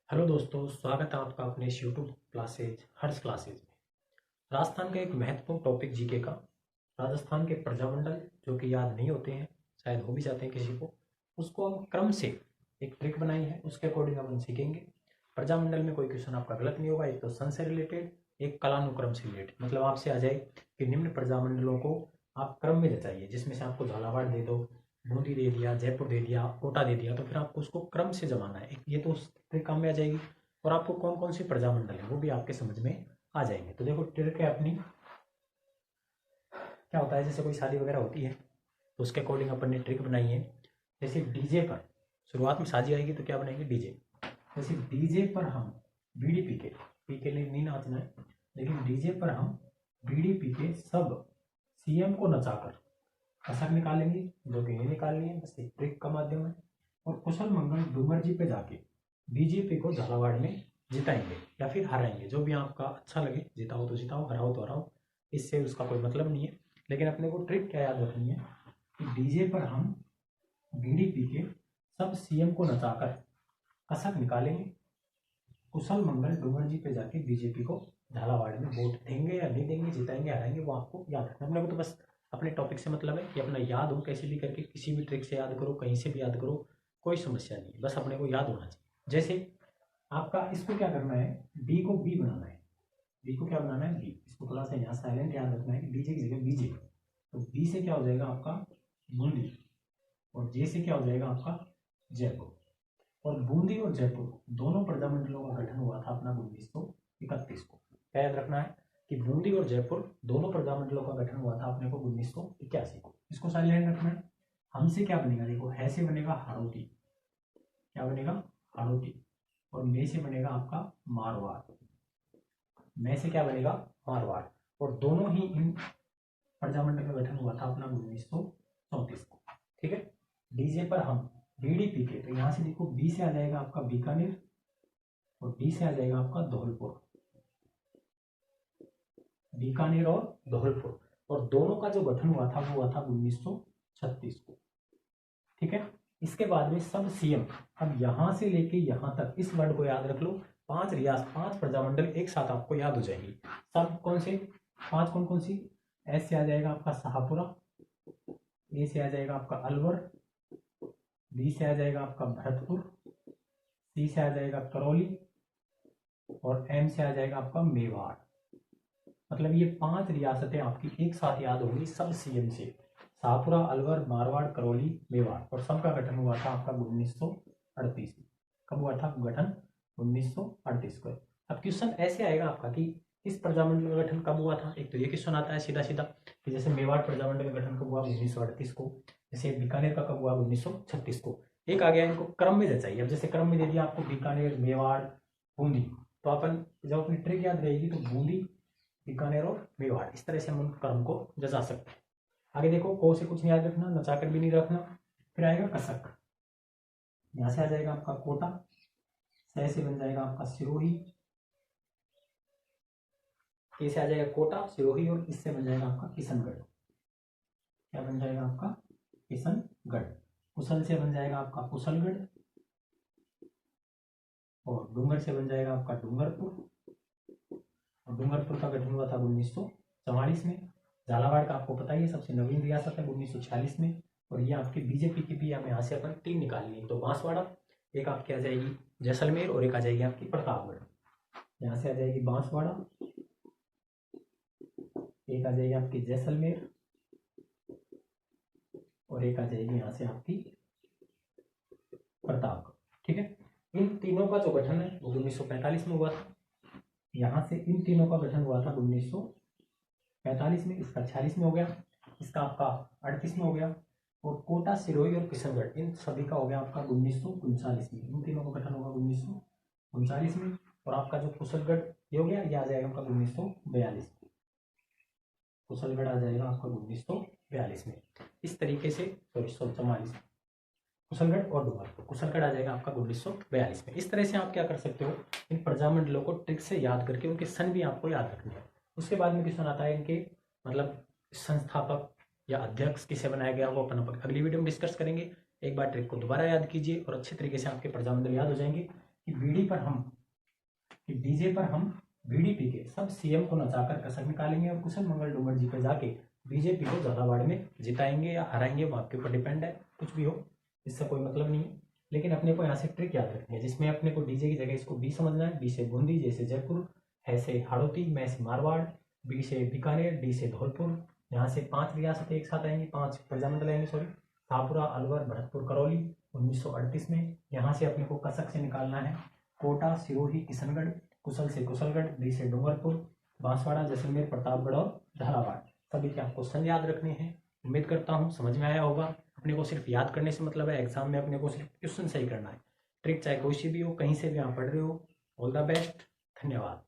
Hello दोस्तों, स्वागत है आपका अपने इस यूट्यूब क्लासेज हर्ष क्लासेज में। राजस्थान का एक महत्वपूर्ण टॉपिक जीके का, राजस्थान के प्रजामंडल जो कि याद नहीं होते हैं, शायद हो भी जाते हैं किसी को, उसको हम क्रम से एक ट्रिक बनाई है, उसके अकॉर्डिंग हम सीखेंगे। प्रजामंडल में कोई क्वेश्चन आपका गलत नहीं होगा। एक तो सन से रिलेटेड, एक कलानुक्रम से रिलेटेड, मतलब आपसे आ जाए कि निम्न प्रजामंडलों को आप क्रम में जताइए, जिसमें से आपको झालावाड़ दे दो, बूंदी दे दिया, जयपुर दे दिया, कोटा दे दिया, तो फिर आपको उसको क्रम से जमाना है। ये तो उस ट्रिक काम में आ जाएगी। और आपको कौन कौन सी प्रजामंडल है वो भी आपके समझ में आ जाएंगे। तो देखो, ट्रिक है अपनी, क्या होता है, जैसे कोई शादी वगैरह होती है तो उसके अकॉर्डिंग अपन ने ट्रिक बनाई है। जैसे डीजे पर शुरुआत में शादी आएगी तो क्या बनाएंगे, डीजे। जैसे डीजे पर हम बीड़ी पी के लिए नहीं नाचना है, लेकिन डीजे पर हम बीड़ी पी के सब सीएम को नचाकर कसक निकालेंगे, जो कि नहीं निकालनी है, बस एक ट्रिक का माध्यम है। और कुशल मंगल डूमर जी पे जाके बीजेपी को झालावाड़ में जिताएंगे या फिर हराएंगे, जो भी आपका अच्छा लगे। जिताओ तो जिताओ, हराओ तो हराओ, इससे उसका कोई मतलब नहीं है। लेकिन अपने को ट्रिक क्या याद रखनी है कि डीजे पर हम बीड़ी पी के सब सीएम को नचाकर कसक निकालेंगे, कुशल मंगल डूमर जी पे जाके बीजेपी को झालावाड़ में वोट देंगे या नहीं देंगे, जिताएंगे हराएंगे, वो आपको याद रखना। अपने को तो बस अपने टॉपिक से मतलब है कि अपना याद हो, कैसे भी करके किसी भी ट्रिक से याद करो, कहीं से भी याद करो, कोई समस्या नहीं है, बस अपने को याद होना चाहिए। जैसे आपका इसको क्या करना है, डी को बी बनाना है। डी को क्या बनाना है, बी। इसको थोड़ा सा यहाँ साइलेंट याद रखना है कि डीजे की जगह बीजे। तो बी से क्या हो जाएगा आपका बूंदी, और जे से क्या हो जाएगा आपका जयपुर। और बूंदी और जयपुर दोनों प्रजामंडलों का गठन हुआ था अपना 1931 को। क्या याद रखना है कि बूंदी और जयपुर दोनों प्रजामंडलों का गठन हुआ था अपने को 1981 को। इसको साइलेंट रखना है। हमसे क्या बनेगा, देखो, है से बनेगा हाड़ौती। क्या बनेगा, हाड़ौती। और मे से बनेगा आपका मारवाड़। में से क्या बनेगा, मारवाड़। और दोनों ही इन प्रजामंडल का गठन हुआ था अपना 1934 को। ठीक है। डीजे पर हम बीड़ी पी के, तो यहां से देखो, बी से आ जाएगा आपका बीकानेर और डी से आ जाएगा आपका धौलपुर। बीकानेर और धौलपुर, और दोनों का जो गठन हुआ था वो हुआ था 1936 को। ठीक है। इसके बाद में सब सीएम, अब यहां से लेके यहां तक इस वर्ड को याद रख लो। 5 रियासत, 5 प्रजामंडल एक साथ आपको याद हो जाएगी। सब कौन से 5, कौन कौन सी। एस से आ जाएगा आपका शाहपुरा, ए से आ जाएगा आपका अलवर, बी से आ जाएगा आपका भरतपुर, सी से आ जाएगा करौली, और एम से आ जाएगा आपका मेवाड़। मतलब ये 5 रियासतें आपकी एक साथ याद होंगी सब सीएम से। शाहपुरा, अलवर, मारवाड़, करौली, मेवाड़, और सबका गठन हुआ था आपका 1938 में। कब हुआ था गठन, 1938 को। अब क्वेश्चन ऐसे आएगा आपका कि इस प्रजामंडल का गठन कब हुआ था। एक तो ये क्वेश्चन आता है सीधा सीधा कि जैसे मेवाड़ प्रजामंडल का गठन कब हुआ, 1938 को। जैसे बीकानेर का कब हुआ, 1936 को। एक आ गया, इनको क्रम में जचाइए। अब जैसे क्रम में दे दिया आपको बीकानेर, मेवाड़, बूंदी, तो अपन जब अपनी ट्रिक याद रहेगी तो बूंदी, बीकानेर और मेवाड़, इस तरह से हम उन क्रम को जचा सकते हैं। आगे देखो, को से कुछ नहीं याद रखना, नचाकर भी नहीं रखना। फिर आएगा कसक, यहां से आ जाएगा आपका कोटा, सह से बन जाएगा आपका सिरोही, के से आ जाएगा कोटा, सिरोही, और इससे बन जाएगा आपका किशनगढ़। क्या बन जाएगा आपका, किशनगढ़। कुशल से बन जाएगा आपका कुशलगढ़, और डूंगर से बन जाएगा आपका डूंगरपुर। और डूंगरपुर का गठन हुआ था 1944 में। झालावाड़ का आपको पता ही है, सबसे नवीन रियासत है, 1946 में। और ये आपकी बीजेपी की भी हमें यहाँ से अपन 3 निकालनी है। तो बांसवाड़ा, एक आपकी आ जाएगी जैसलमेर, और एक आ जाएगी आपकी प्रतापगढ़। यहाँ से आ जाएगी बांसवाड़ा, एक आ जाएगी आपकी जैसलमेर, और एक आ जाएगी यहाँ से आपकी प्रतापगढ़। ठीक है। इन तीनों का जो गठन है वो 1945 में हुआ था। यहाँ से इन तीनों का गठन हुआ था 1945 में, इसका 46 में हो गया, इसका आपका 38 में हो गया। और कोटा, सिरोही और किशनगढ़, इन सभी का हो गया आपका 1939 में। इन तीनों का गठन होगा 1939 में। और आपका जो कुशलगढ़ ये हो गया, ये आ जाएगा आपका 1942 में। कुशलगढ़ आ जाएगा आपका 1942 में। इस तरीके से, सॉरी 144, कुशलगढ़ और डूंगरपुर। कुशलगढ़ आ जाएगा आपका 1942 में। इस तरह से आप क्या कर सकते हो, इन प्रजामंडलों को ट्रिक से याद करके उनके सन भी आपको याद रखने हैं। उसके बाद में क्वेश्चन आता है इनके मतलब संस्थापक या अध्यक्ष किसे बनाया गया, वो अपन अगली वीडियो में डिस्कस करेंगे। एक बार ट्रिक को दोबारा याद कीजिए और अच्छे तरीके से आपके प्रजामंडल याद हो जाएंगे। कि बीडी पर हम कि डीजे पर हम बीडीपी के सब सीएम को नचाकर कसक निकालेंगे और कुशल मंगल डूंगर जी पे जाके बीजेपी को झालावाड़ में जिताएंगे या हराएंगे, वो आपके ऊपर डिपेंड है, कुछ भी हो, इससे कोई मतलब नहीं है। लेकिन अपने को यहाँ से ट्रिक याद रखनी है, जिसमें अपने को डीजे की जगह इसको बी समझना है। बी से बूंदी, जैसे जयपुर, है से हाड़ौती, मैं से मारवाड़, बी से बीकानेर, डी से धौलपुर। यहाँ से 5 रियासतें एक साथ आएंगी, 5 प्रजामंडल आएंगे, सॉरी, शाहपुरा, अलवर, भरतपुर, करौली 1938 में। यहाँ से अपने को कसक से निकालना है कोटा, सिरोही, किशनगढ़, कुशल से कुशलगढ़, डी से डूंगरपुर, बांसवाड़ा, जैसलमेर, प्रतापगढ़ और झालावाड़। सभी के आपको क्वेश्चन याद रखने हैं। उम्मीद करता हूँ समझ में आया होगा। अपने को सिर्फ याद करने से मतलब है, एग्जाम में अपने को सिर्फ क्वेश्चन सही करना है। ट्रिक चाहे कोई सी भी हो, कहीं से भी आप पढ़ रहे हो। ऑल द बेस्ट, धन्यवाद।